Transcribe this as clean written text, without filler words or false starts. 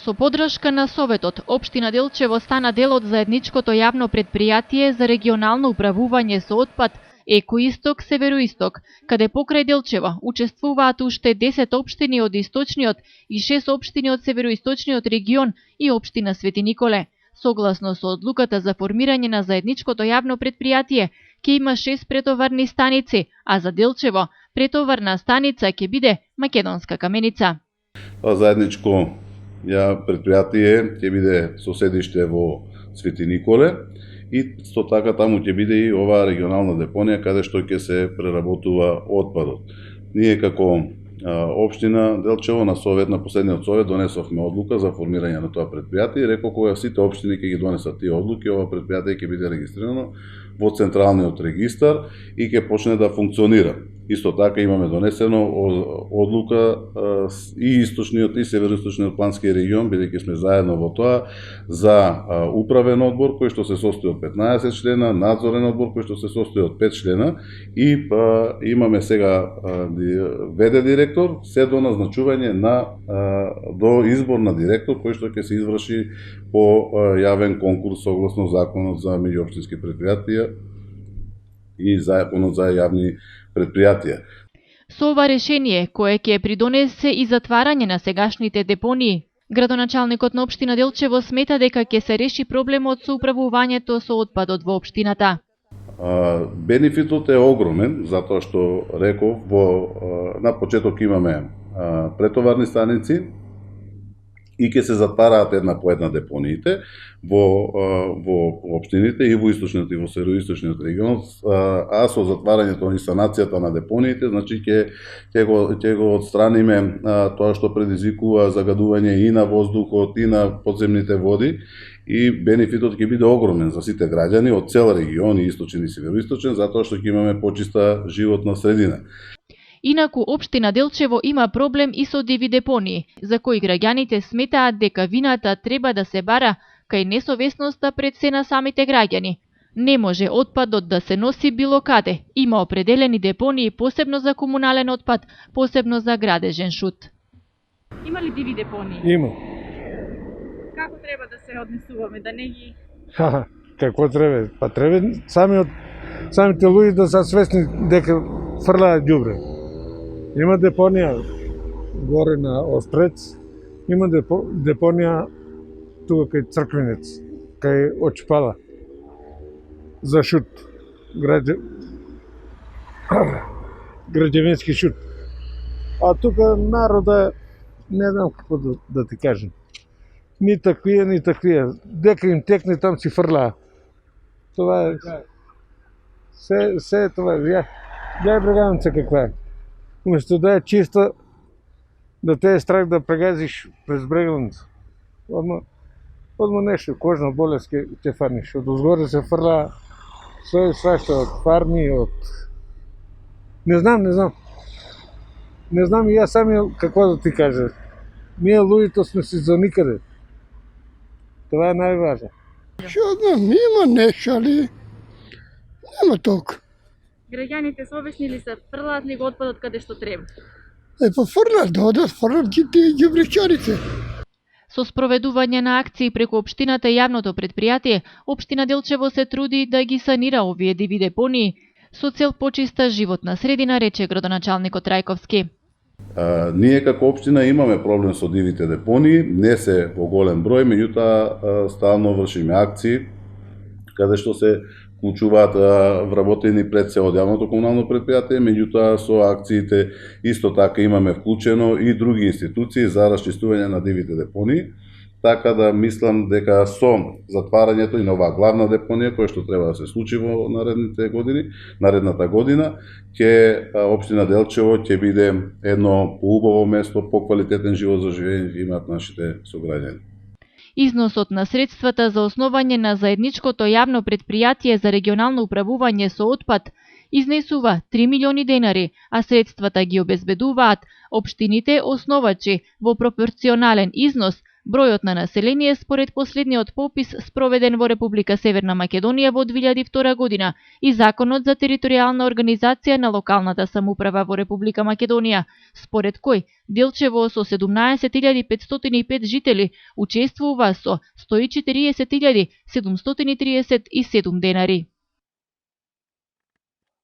Со поддршка на Советот, општина Делчево стана дел од заедничкото јавно предпријатие за регионално управување со отпад Екоисток Североисток, каде покрај Делчево учествуваат уште 10 општини од источниот и 6 општини од североисточниот регион и општина Свети Николе. Согласно со одлуката за формирање на заедничкото јавно предпријатие, ќе има 6 претоварни станици, а за Делчево претоварна станица ќе биде Македонска каменица. Заедничко предпријатие ќе биде со седиште во Свети Николе и со така таму ќе биде и оваа регионална депонија каде што ќе се преработува отпадот. Ние како општина Делчево на последниот совет донесовме одлука за формирање на тоа предпријатие и рекол кога сите општини ќе ги донесат тие одлуки, ова предпријатие ќе биде регистрирано во централниот регистар и ќе почне да функционира. Исто така имаме донесено одлука и источниот и североисточниот плански регион, бидејќи сме заедно во тоа, за управен одбор кој што се состои од 15 члена, надзорен одбор кој што се состои од 5 члена и имаме сега ВД директор, се до назначување до избор на директор кој што ќе се изврши по јавен конкурс согласно законот за меѓуопштински предпријатија и законот за јавни предпријатија. Со ова решение, кое ќе придонесе и затварање на сегашните депонии, градоначалникот на општина Делчево смета дека ќе се реши проблемот со управувањето со отпадот во општината. Бенефитот е огромен, затоа што реков, на почеток имаме претоварни станици и ќе се затвараат една по една депониите во општините и во источниот и во североисточниот регион, а со затварањето и санацијата на депониите, значи ќе го отстраниме тоа што предизвикува загадување и на воздухот и на подземните води и бенефитот ќе биде огромен за сите граѓани од цел регион и источен и североисточен, затоа што ќе имаме почиста животна средина. Инаку, општина Делчево има проблем и со диви депонии, за кои граѓаните сметаат дека вината треба да се бара кај несовесноста пред се на самите граѓани. Не може отпадот да се носи било каде. Има определени депонии посебно за комунален отпад, посебно за градежен шут. Има ли диви депонии? Има. Како треба да се однесуваме, да не ги... Какво треба? Па треба самите луѓе да се свесни дека фрлаат ѓубре. Има депонија горе на Острец, има депонија тука кај Црквинец, кај Очпала, за шут, граѓевински шут. А тука народа, не знам какво да ти кажем. Ни таквија, ни таквија. Дека им текне, там си фрлаа. Това е... Се това е. Гледай Бреганица каква е. Уместо да е чиста, да те е страх да прегазиш през Бреганица. Одма нешто, кожна болест ќе фарниш. Од озгоре се фрла свашта од фарми, од... Не знам. Не знам и јас сами какво да ти кажа. Ние луѓето сме си за никаде. Това е најважно. Што знам, има нешто, али нема толку. Граѓаните совесни ли се, фрлаат ли го отпадот каде што треба? Па фрлаат ги тие ѓубричарите. Со спроведување на акции преку општината и јавното предпријатие, општина Делчево се труди да ги санира овие диви депонии со цел почиста животна средина, рече градоначалникот Трајковски. Ние како општина имаме проблем со дивите депонии, не се во голем број, меѓутоа стално вршиме акции каде што се вклучуваат вработени пред се од јавното комунално предпријатие, меѓутоа со акциите исто така имаме вклучено и други институции за расчистување на дивите депонии, така да мислам дека со затварањето и на оваа главна депонија која што треба да се случи во наредната година, ќе општина Делчево ќе биде едно поубаво место, поквалитетен живот за живење ќе имаат нашите сограѓани. Износот на средствата за основање на заедничкото јавно предпријатие за регионално управување со отпад изнесува 3 милиони денари, а средствата ги обезбедуваат општините основачи во пропорционален износ Бројот на население според последниот попис спроведен во Република Северна Македонија во 2002 година и Законот за територијална организација на локалната самоуправа во Република Македонија, според кој Делчево со 17.505 жители учествува со 140.737 денари.